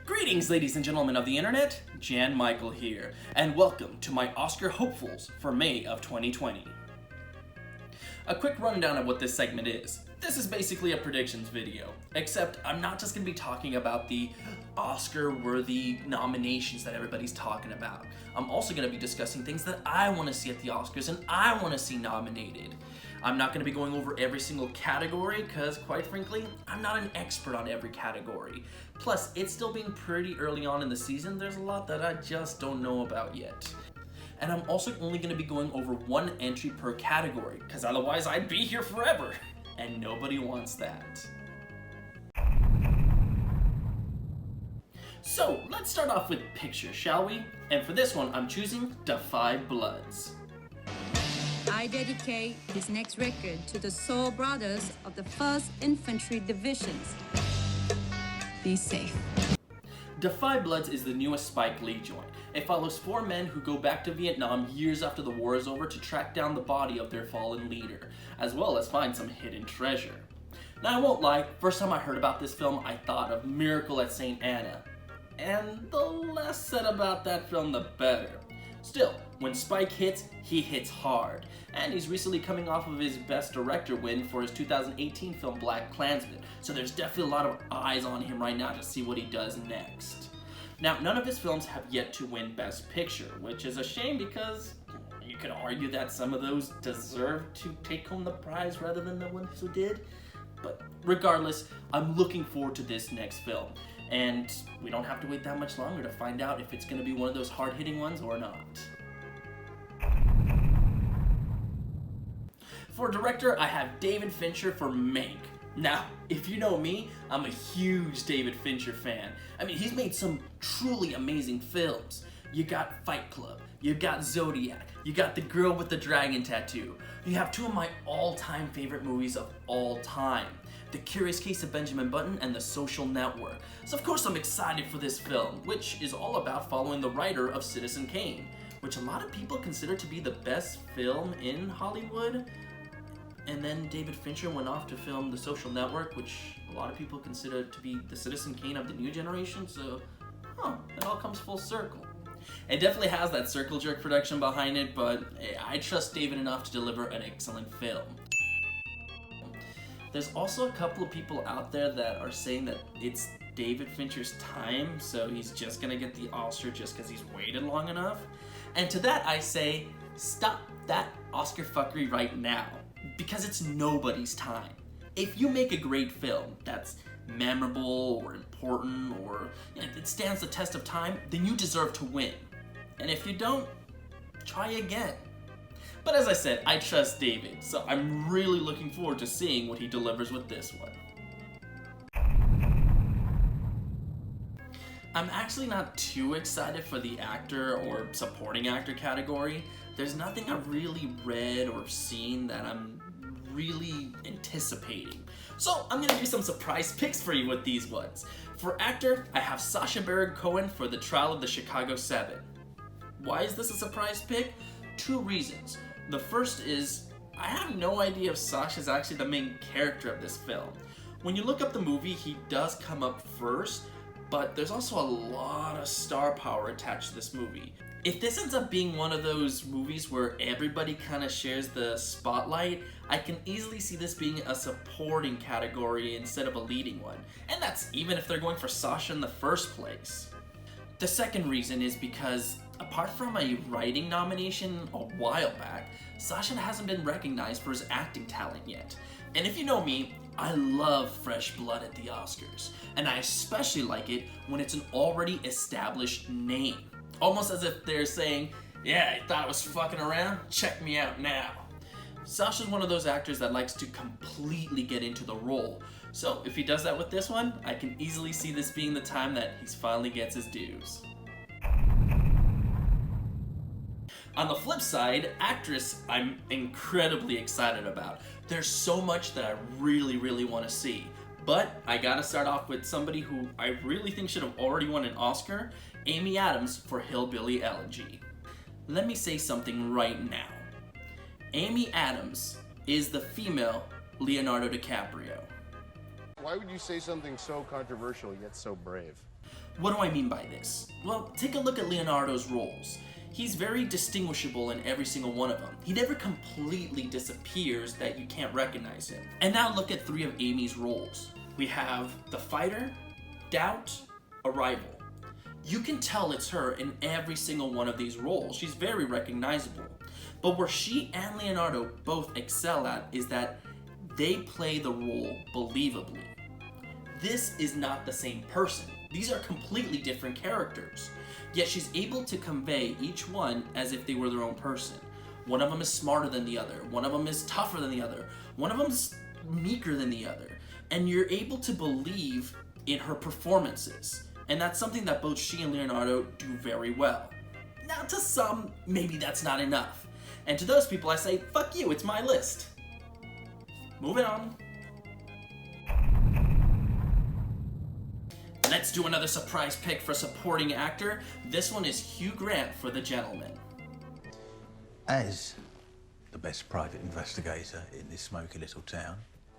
Greetings, ladies and gentlemen of the internet, Jan Michael here, and welcome to my Oscar hopefuls for May of 2020. A quick rundown of what this segment is. This is basically a predictions video, except I'm not just going to be talking about the Oscar-worthy nominations that everybody's talking about. I'm also going to be discussing things that I want to see at the Oscars and I want to see nominated. I'm not going to be going over every single category because, quite frankly, I'm not an expert on every category. Plus, it's still being pretty early on in the season. There's a lot that I just don't know about yet. And I'm also only going to be going over one entry per category, because otherwise I'd be here forever, and nobody wants that. So, let's start off with pictures, shall we? And for this one, I'm choosing Da 5 Bloods. I dedicate this next record to the soul brothers of the 1st Infantry Divisions. Be safe. Da 5 Bloods is the newest Spike Lee joint. It follows 4 men who go back to Vietnam years after the war is over to track down the body of their fallen leader, as well as find some hidden treasure. Now I won't lie, first time I heard about this film I thought of Miracle at St. Anna. And the less said about that film the better. Still, when Spike hits, he hits hard. And he's recently coming off of his Best Director win for his 2018 film BlacKkKlansman, so there's definitely a lot of eyes on him right now to see what he does next. Now, none of his films have yet to win Best Picture, which is a shame because you could argue that some of those deserve to take home the prize rather than the ones who did. But regardless, I'm looking forward to this next film. And we don't have to wait that much longer to find out if it's going to be one of those hard-hitting ones or not. For director, I have David Fincher for Mank. Now, if you know me, I'm a huge David Fincher fan. I mean, he's made some truly amazing films. You got Fight Club, you got Zodiac, you got The Girl with the Dragon Tattoo. You have 2 of my all-time favorite movies of all time. The Curious Case of Benjamin Button and The Social Network. So of course I'm excited for this film, which is all about following the writer of Citizen Kane, which a lot of people consider to be the best film in Hollywood. And then David Fincher went off to film The Social Network, which a lot of people consider to be the Citizen Kane of the new generation, so, it all comes full circle. It definitely has that circle jerk production behind it, but I trust David enough to deliver an excellent film. There's also a couple of people out there that are saying that it's David Fincher's time, so he's just gonna get the Oscar just because he's waited long enough. And to that I say, stop that Oscar fuckery right now, because it's nobody's time. If you make a great film that's memorable or important or it stands the test of time, then you deserve to win. And if you don't, try again. But as I said, I trust David, so I'm really looking forward to seeing what he delivers with this one. I'm actually not too excited for the actor or supporting actor category. There's nothing I've really read or seen that I'm really anticipating. So I'm gonna do some surprise picks for you with these ones. For actor, I have Sacha Baron Cohen for The Trial of the Chicago 7. Why is this a surprise pick? 2 reasons. The first is, I have no idea if Sacha's actually the main character of this film. When you look up the movie, he does come up first, but there's also a lot of star power attached to this movie. If this ends up being one of those movies where everybody kind of shares the spotlight, I can easily see this being a supporting category instead of a leading one. And that's even if they're going for Sacha in the first place. The second reason is because, apart from a writing nomination a while back, Sacha hasn't been recognized for his acting talent yet. And if you know me, I love fresh blood at the Oscars. And I especially like it when it's an already established name. Almost as if they're saying, yeah, I thought I was fucking around? Check me out now. Sacha's one of those actors that likes to completely get into the role. So if he does that with this one, I can easily see this being the time that he finally gets his dues. On the flip side, actress, I'm incredibly excited about. There's so much that I really want to see. But I gotta start off with somebody who I really think should have already won an Oscar, Amy Adams for Hillbilly Elegy. Let me say something right now. Amy Adams is the female Leonardo DiCaprio. Why would you say something so controversial yet so brave? What do I mean by this? Well, take a look at Leonardo's roles. He's very distinguishable in every single one of them. He never completely disappears that you can't recognize him. And now look at 3 of Amy's roles. We have The Fighter, Doubt, Arrival. You can tell it's her in every single one of these roles. She's very recognizable. But where she and Leonardo both excel at is that they play the role believably. This is not the same person. These are completely different characters. Yet she's able to convey each one as if they were their own person. One of them is smarter than the other. One of them is tougher than the other. One of them is meeker than the other. And you're able to believe in her performances. And that's something that both she and Leonardo do very well. Now to some, maybe that's not enough. And to those people I say, fuck you, it's my list. Moving on. Let's do another surprise pick for supporting actor. This one is Hugh Grant for The Gentleman. As the best private investigator in this smoky little town,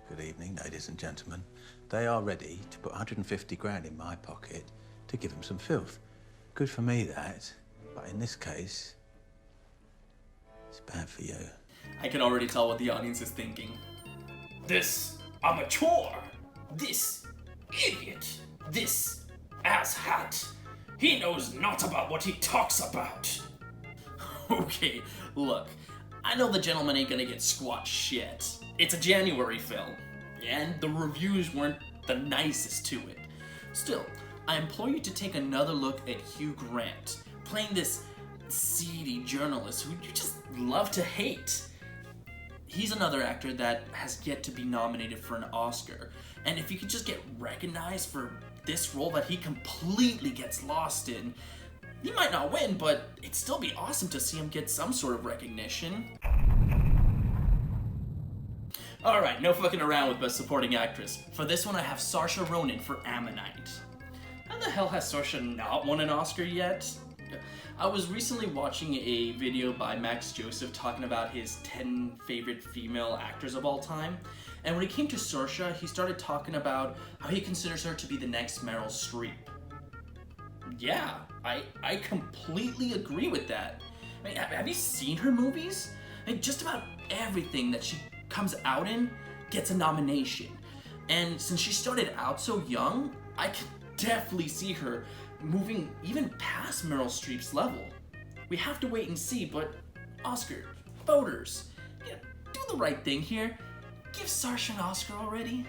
good evening, ladies and gentlemen, they are ready to put 150 grand in my pocket to give them some filth. Good for me, that, but in this case, it's bad for you. I can already tell what the audience is thinking. This amateur, this idiot, this asshat, he knows not about what he talks about. Okay, look, I know The Gentleman ain't gonna get squat shit. It's a January film, and the reviews weren't the nicest to it. Still, I implore you to take another look at Hugh Grant, playing this seedy journalist who you just love to hate. He's another actor that has yet to be nominated for an Oscar, and if he could just get recognized for this role that he completely gets lost in, he might not win, but it'd still be awesome to see him get some sort of recognition. Alright, no fucking around with Best Supporting Actress. For this one I have Saoirse Ronan for Ammonite. How the hell has Saoirse not won an Oscar yet? I was recently watching a video by Max Joseph talking about his 10 favorite female actors of all time. And when it came to Saoirse, he started talking about how he considers her to be the next Meryl Streep. Yeah, I completely agree with that. I mean, have you seen her movies? I mean, just about everything that she comes out in gets a nomination. And since she started out so young, I can definitely see her moving even past Meryl Streep's level. We have to wait and see, but Oscar, voters, do the right thing here. Give Saoirse an Oscar already.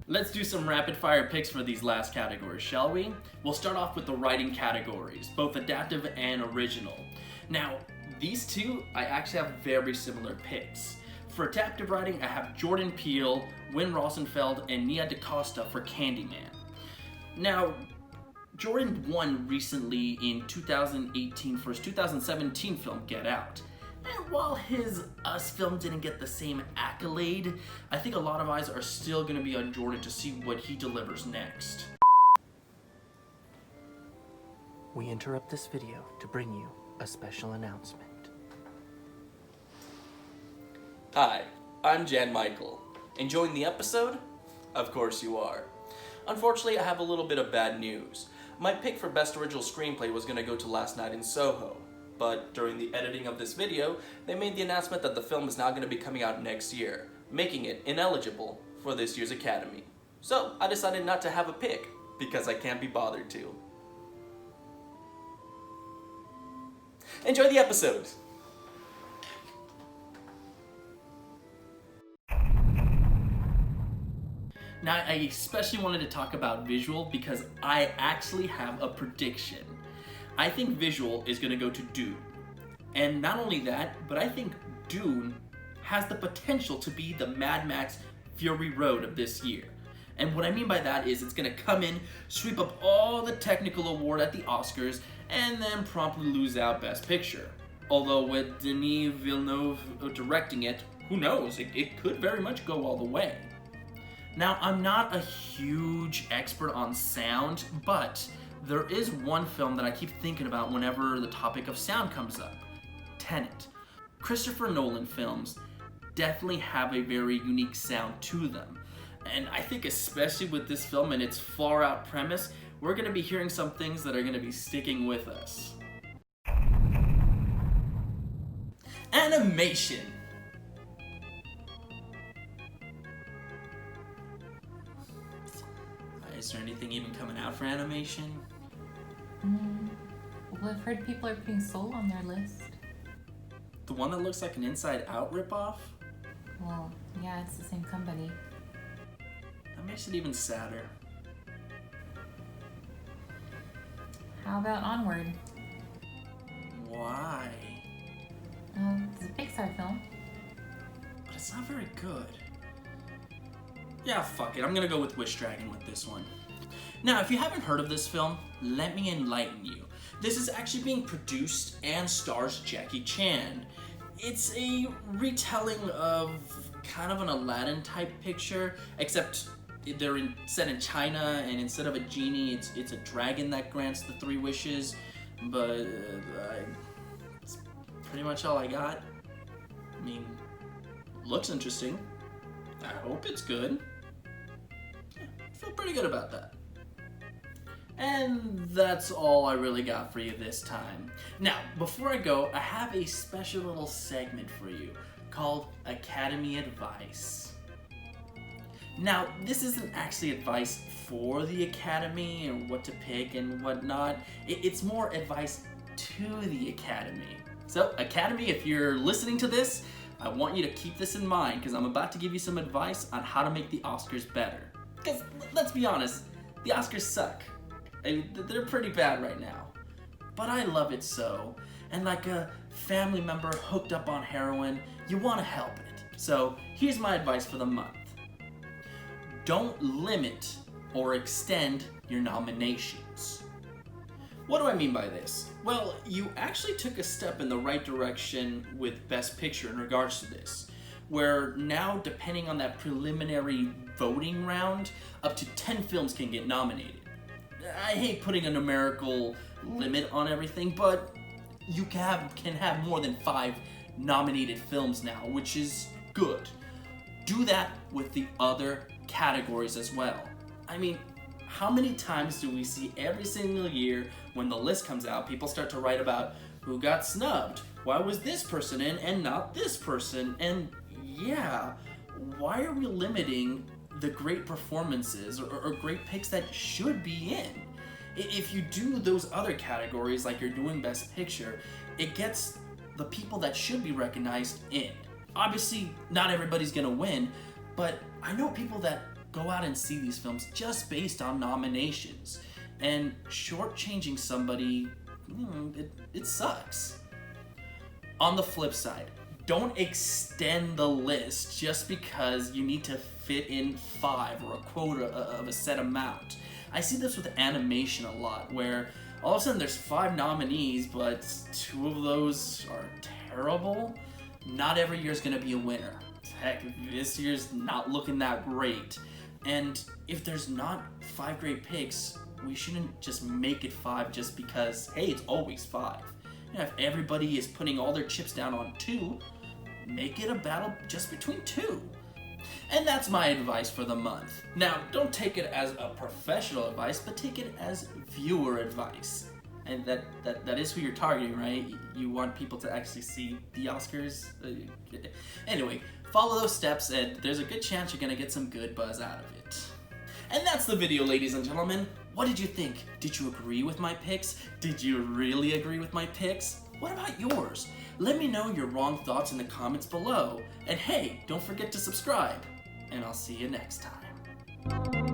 Let's do some rapid fire picks for these last categories, shall we? We'll start off with the writing categories, both adaptive and original. Now, these two, I actually have very similar picks. For adaptive writing, I have Jordan Peele, Win Rosenfeld, and Nia DaCosta for Candyman. Now, Jordan won recently in 2018 for his 2017 film Get Out. And while his Us film didn't get the same accolade, I think a lot of eyes are still going to be on Jordan to see what he delivers next. We interrupt this video to bring you a special announcement. Hi, I'm Jan Michael. Enjoying the episode? Of course you are. Unfortunately, I have a little bit of bad news. My pick for Best Original Screenplay was going to go to Last Night in Soho, but during the editing of this video, they made the announcement that the film is now going to be coming out next year, making it ineligible for this year's Academy. So I decided not to have a pick, because I can't be bothered to. Enjoy the episode! Now, I especially wanted to talk about visual because I actually have a prediction. I think visual is going to go to Dune. And not only that, but I think Dune has the potential to be the Mad Max Fury Road of this year. And what I mean by that is it's going to come in, sweep up all the technical award at the Oscars, and then promptly lose out Best Picture. Although with Denis Villeneuve directing it, who knows, it could very much go all the way. Now, I'm not a huge expert on sound, but there is one film that I keep thinking about whenever the topic of sound comes up. Tenet. Christopher Nolan films definitely have a very unique sound to them. And I think especially with this film and its far out premise, we're going to be hearing some things that are going to be sticking with us. Animation. Is there anything even coming out for animation? Well, I've heard people are putting Soul on their list. The one that looks like an Inside Out ripoff? Well, yeah, it's the same company. That makes it even sadder. How about Onward? Why? It's a Pixar film. But it's not very good. Yeah, fuck it. I'm gonna go with Wish Dragon with this one. Now, if you haven't heard of this film, let me enlighten you. This is actually being produced and stars Jackie Chan. It's a retelling of kind of an Aladdin type picture, except they're set in China, and instead of a genie, it's a dragon that grants the 3 wishes. But that's pretty much all I got. I mean, looks interesting. I hope it's good. Yeah, I feel pretty good about that. And that's all I really got for you this time. Now, before I go, I have a special little segment for you called Academy Advice. Now, this isn't actually advice for the Academy and what to pick and whatnot. It's more advice to the Academy. So, Academy, if you're listening to this, I want you to keep this in mind because I'm about to give you some advice on how to make the Oscars better. Because, let's be honest, the Oscars suck. They're pretty bad right now. But I love it so. And like a family member hooked up on heroin, you want to help it. So here's my advice for the month. Don't limit or extend your nominations. What do I mean by this? Well, you actually took a step in the right direction with Best Picture in regards to this, where now, depending on that preliminary voting round, up to 10 films can get nominated. I hate putting a numerical limit on everything, but you can have more than 5 nominated films now, which is good. Do that with the other categories as well. I mean, how many times do we see every single year when the list comes out, people start to write about who got snubbed? Why was this person in and not this person? And yeah, why are we limiting the great performances or great picks that should be in? If you do those other categories like you're doing Best Picture, it gets the people that should be recognized in. Obviously, not everybody's gonna win, but I know people that go out and see these films just based on nominations. And shortchanging somebody, it sucks. On the flip side, don't extend the list just because you need to fit in 5 or a quota of a set amount. I see this with animation a lot, where all of a sudden there's 5 nominees, but 2 of those are terrible. Not every year is going to be a winner. Heck, this year's not looking that great. And if there's not 5 great picks, we shouldn't just make it 5 just because, hey, it's always 5. You know, if everybody is putting all their chips down on 2, make it a battle just between 2. And that's my advice for the month. Now, don't take it as a professional advice, but take it as viewer advice. And that is who you're targeting, right? You want people to actually see the Oscars. Anyway, follow those steps and there's a good chance you're gonna get some good buzz out of it. And that's the video, ladies and gentlemen. What did you think? Did you agree with my picks? Did you really agree with my picks? What about yours? Let me know your wrong thoughts in the comments below. And hey, don't forget to subscribe. And I'll see you next time.